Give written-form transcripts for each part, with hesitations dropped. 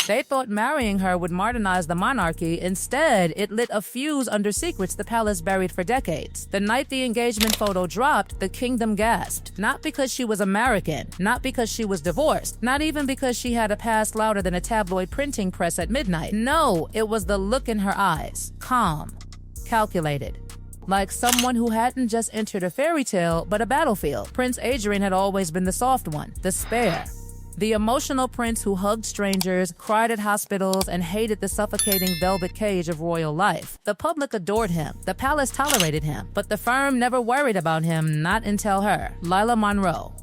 They thought marrying her would modernize the monarchy. Instead, it lit a fuse under secrets the palace buried for decades. The night the engagement photo dropped, the kingdom gasped. Not because she was American, not because she was divorced, not even because she had a past louder than a tabloid printing press at midnight. No, it was the look in her eyes. Calm, calculated. Like someone who hadn't just entered a fairy tale, but a battlefield. Prince Adrian had always been the soft one, the spare. The emotional prince who hugged strangers, cried at hospitals, and hated the suffocating velvet cage of royal life. The public adored him. The palace tolerated him. But the firm never worried about him, not until her. Lila Monroe.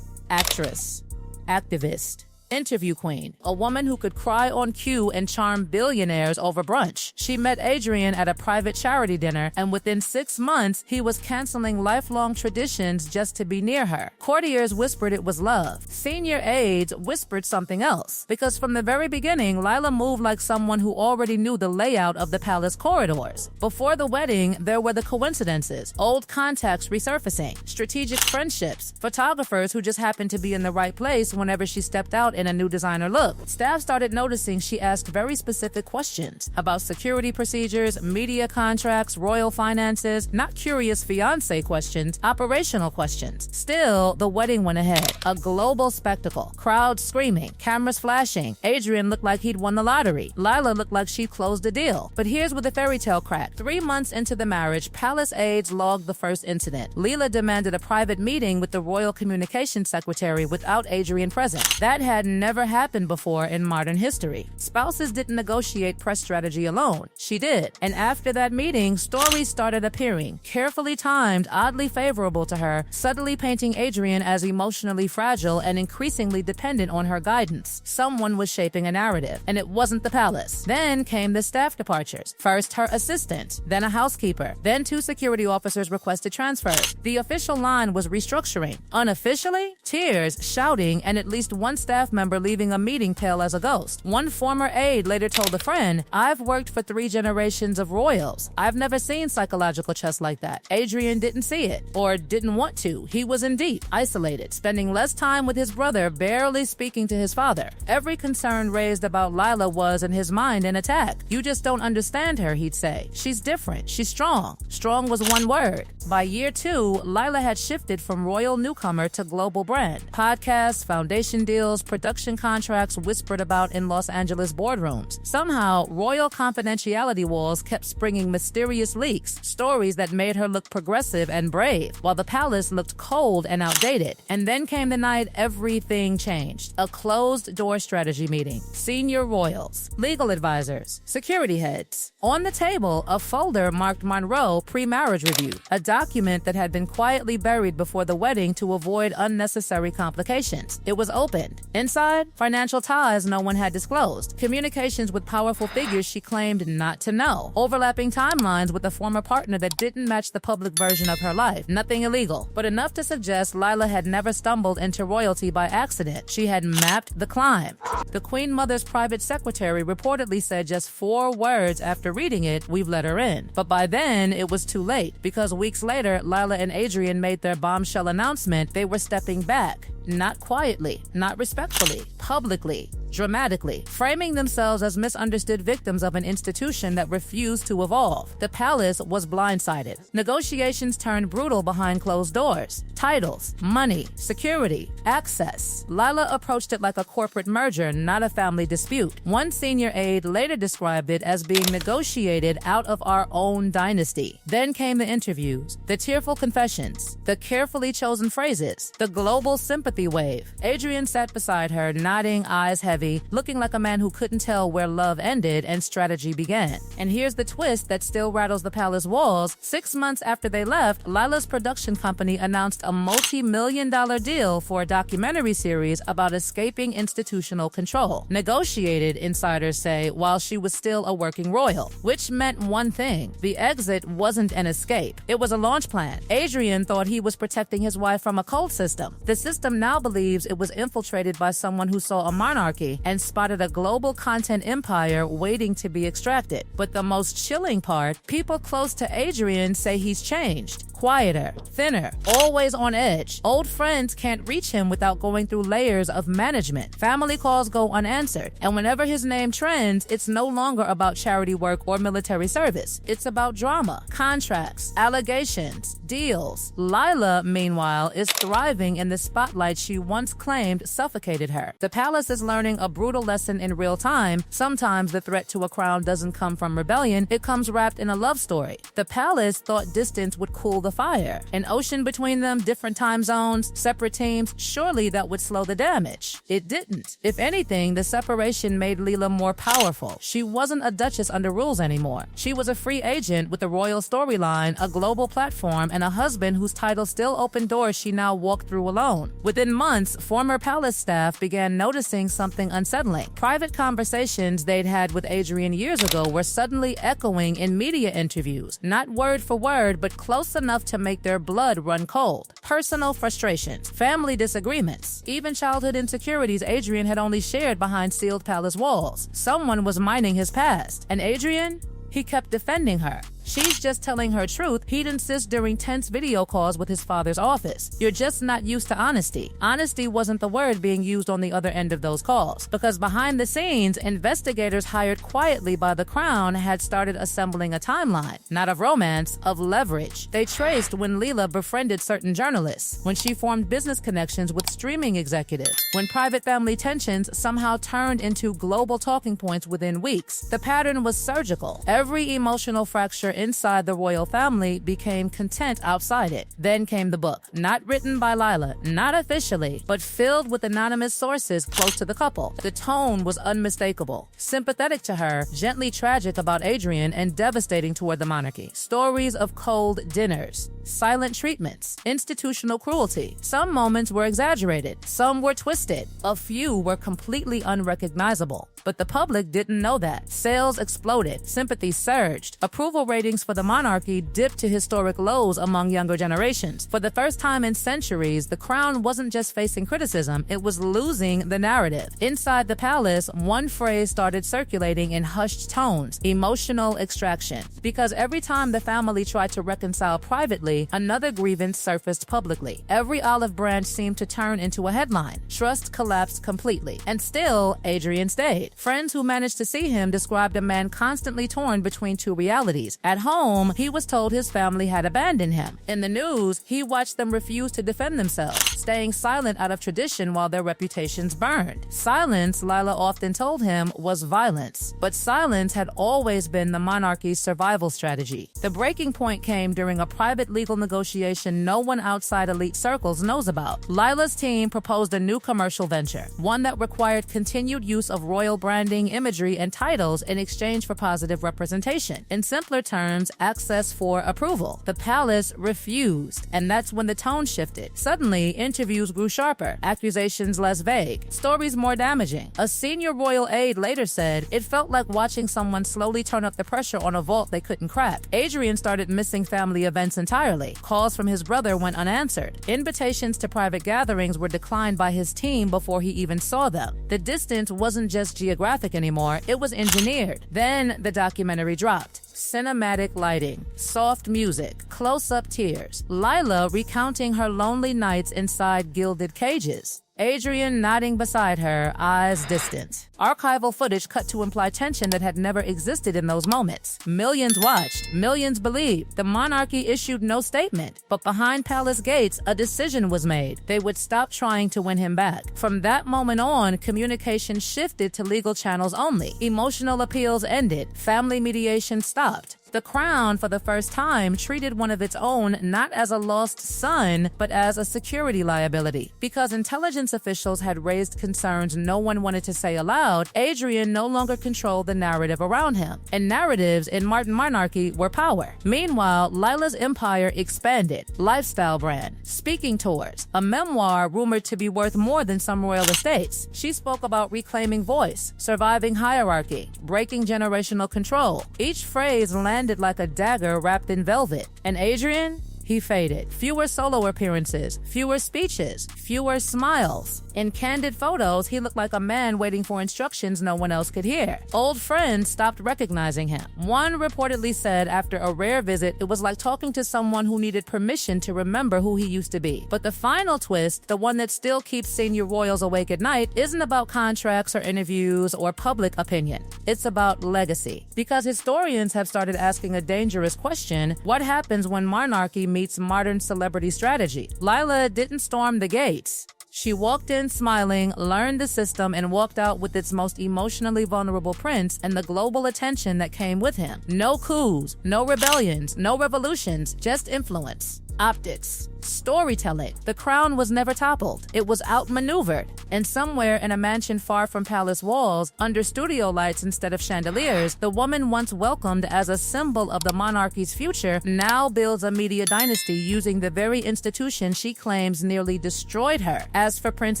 Actress. Activist. Interview queen, a woman who could cry on cue and charm billionaires over brunch. She met Adrian at a private charity dinner, and within 6 months, he was canceling lifelong traditions just to be near her. Courtiers whispered it was love. Senior aides whispered something else. Because from the very beginning, Lila moved like someone who already knew the layout of the palace corridors. Before the wedding, there were the coincidences, old contacts resurfacing, strategic friendships, photographers who just happened to be in the right place whenever she stepped out in a new designer look. Staff started noticing she asked very specific questions about security procedures, media contracts, royal finances, not curious fiancé questions, operational questions. Still, the wedding went ahead. A global spectacle. Crowds screaming, cameras flashing. Adrian looked like he'd won the lottery. Lila looked like she'd closed the deal. But here's where the fairy tale cracked. 3 months into the marriage, palace aides logged the first incident. Lila demanded a private meeting with the royal communications secretary without Adrian present. That had never happened before in modern history. Spouses didn't negotiate press strategy alone. She did. And after that meeting, stories started appearing, carefully timed, oddly favorable to her, subtly painting Adrian as emotionally fragile and increasingly dependent on her guidance. Someone was shaping a narrative, and it wasn't the palace. Then came the staff departures. First her assistant, then a housekeeper, then 2 security officers requested transfers. The official line was restructuring. Unofficially, tears, shouting, and at least one staff member leaving a meeting pale as a ghost. One former aide later told a friend, "I've worked for 3 generations of royals. I've never seen psychological chess like that." Adrian didn't see it, or didn't want to. He was in deep, isolated, spending less time with his brother, barely speaking to his father. Every concern raised about Lila was, in his mind, an attack. "You just don't understand her," he'd say. "She's different. She's strong." Strong was one word. By year 2, Lila had shifted from royal newcomer to global brand. Podcasts, foundation deals, production contracts whispered about in Los Angeles boardrooms. Somehow, royal confidentiality walls kept springing mysterious leaks, stories that made her look progressive and brave, while the palace looked cold and outdated. And then came the night everything changed. A closed-door strategy meeting. Senior royals, legal advisors, security heads. On the table, a folder marked Monroe pre-marriage review, a document that had been quietly buried before the wedding to avoid unnecessary complications. It was opened. Inside, financial ties no one had disclosed. Communications with powerful figures she claimed not to know. Overlapping timelines with a former partner that didn't match the public version of her life. Nothing illegal, but enough to suggest Lila had never stumbled into royalty by accident. She had mapped the climb. The Queen Mother's private secretary reportedly said just 4 words after reading it, "We've let her in." But by then, it was too late, because weeks later, Lila and Adrian made their bombshell announcement they were stepping back. Not quietly, not respectfully, publicly, dramatically, framing themselves as misunderstood victims of an institution that refused to evolve. The palace was blindsided. Negotiations turned brutal behind closed doors. Titles, money, security, access. Lila approached it like a corporate merger, not a family dispute. One senior aide later described it as being negotiated out of our own dynasty. Then came the interviews, the tearful confessions, the carefully chosen phrases, the global sympathy wave. Adrian sat beside her, nodding, eyes heavy, looking like a man who couldn't tell where love ended and strategy began. And here's the twist that still rattles the palace walls. 6 months after they left, Lila's production company announced a multi-million-dollar deal for a documentary series about escaping institutional control. Negotiated, insiders say, while she was still a working royal, which meant one thing: the exit wasn't an escape. It was a launch plan. Adrian thought he was protecting his wife from a cult system. The system now believes it was infiltrated by someone who saw a monarchy and spotted a global content empire waiting to be extracted. But the most chilling part, people close to Adrian say he's changed. quieter, thinner, always on edge. Old friends can't reach him without going through layers of management. Family calls go unanswered, and whenever his name trends, it's no longer about charity work or military service. It's about drama, contracts, allegations, deals. Lila, meanwhile, is thriving in the spotlight she once claimed suffocated her. The palace is learning a brutal lesson in real time. Sometimes the threat to a crown doesn't come from rebellion, it comes wrapped in a love story. The palace thought distance would cool the fire. An ocean between them, different time zones, separate teams, surely that would slow the damage. It didn't. If anything, the separation made Lila more powerful. She wasn't a duchess under rules anymore. She was a free agent with a royal storyline, a global platform, and a husband whose title still opened doors she now walked through alone. Within months, former palace staff began noticing something unsettling. Private conversations they'd had with Adrian years ago were suddenly echoing in media interviews, not word for word, but close enough to make their blood run cold. Personal frustrations, family disagreements, even childhood insecurities Adrian had only shared behind sealed palace walls. Someone was mining his past, and Adrian? He kept defending her. She's just telling her truth, he'd insist during tense video calls with his father's office. You're just not used to honesty. Honesty wasn't the word being used on the other end of those calls, because behind the scenes, investigators hired quietly by the crown had started assembling a timeline, not of romance, of leverage. They traced when Lila befriended certain journalists, when she formed business connections with streaming executives, when private family tensions somehow turned into global talking points within weeks. The pattern was surgical. Every emotional fracture inside the royal family became content outside it. Then came the book, not written by Lila, not officially, but filled with anonymous sources close to the couple. The tone was unmistakable, sympathetic to her, gently tragic about Adrian, and devastating toward the monarchy. Stories of cold dinners, silent treatments, institutional cruelty. Some moments were exaggerated, some were twisted, a few were completely unrecognizable. But the public didn't know that. Sales exploded, sympathy surged, approval ratings for the monarchy dipped to historic lows among younger generations. For the first time in centuries, the crown wasn't just facing criticism, it was losing the narrative. Inside the palace, one phrase started circulating in hushed tones: emotional extraction. Because every time the family tried to reconcile privately, another grievance surfaced publicly. Every olive branch seemed to turn into a headline. Trust collapsed completely. And still, Adrian stayed. Friends who managed to see him described a man constantly torn between two realities. At home, he was told his family had abandoned him. In the news, he watched them refuse to defend themselves, staying silent out of tradition while their reputations burned. Silence, Lila often told him, was violence. But silence had always been the monarchy's survival strategy. The breaking point came during a private legal negotiation no one outside elite circles knows about. Lila's team proposed a new commercial venture, one that required continued use of royal branding, imagery, and titles in exchange for positive representation. In simpler terms, access for approval. The palace refused, and that's when the tone shifted. Suddenly, interviews grew sharper, accusations less vague, stories more damaging. A senior royal aide later said, "It felt like watching someone slowly turn up the pressure on a vault they couldn't crack." Adrian started missing family events entirely. Calls from his brother went unanswered. Invitations to private gatherings were declined by his team before he even saw them. The distance wasn't just geographic anymore, it was engineered. Then the documentary dropped. Cinematic lighting, soft music, close-up tears. Lila recounting her lonely nights inside gilded cages. Adrian nodding beside her, eyes distant. Archival footage cut to imply tension that had never existed in those moments. Millions watched, millions believed. The monarchy issued no statement, but behind palace gates, a decision was made. They would stop trying to win him back. From that moment on, communication shifted to legal channels only. Emotional appeals ended. Family mediation stopped. The crown, for the first time, treated one of its own not as a lost son, but as a security liability. Because intelligence officials had raised concerns no one wanted to say aloud, Adrian no longer controlled the narrative around him. And narratives in Martin monarchy were power. Meanwhile, Lila's empire expanded. Lifestyle brand, speaking tours, a memoir rumored to be worth more than some royal estates. She spoke about reclaiming voice, surviving hierarchy, breaking generational control. Each phrase landed like a dagger wrapped in velvet. And Adrian? he faded. Fewer solo appearances, fewer speeches, fewer smiles. In candid photos, he looked like a man waiting for instructions no one else could hear. Old friends stopped recognizing him. One reportedly said after a rare visit, it was like talking to someone who needed permission to remember who he used to be. But the final twist, the one that still keeps senior royals awake at night, isn't about contracts or interviews or public opinion. It's about legacy. Because historians have started asking a dangerous question: what happens when monarchy meets modern celebrity strategy? Lila didn't storm the gates. She walked in smiling, learned the system, and walked out with its most emotionally vulnerable prince and the global attention that came with him. No coups, no rebellions, no revolutions, just influence. Optics, storytelling. The crown was never toppled. It was outmaneuvered. And somewhere in a mansion far from palace walls, under studio lights instead of chandeliers, the woman once welcomed as a symbol of the monarchy's future now builds a media dynasty using the very institution she claims nearly destroyed her. As for Prince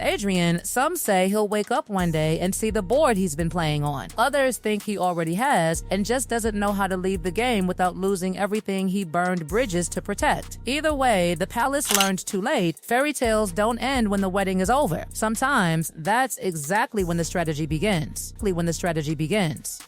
Adrian, some say he'll wake up one day and see the board he's been playing on. Others think he already has and just doesn't know how to leave the game without losing everything he burned bridges to protect. Either way, the palace learned too late. Fairy tales don't end when the wedding is over. Sometimes that's exactly when the strategy begins. When the strategy begins.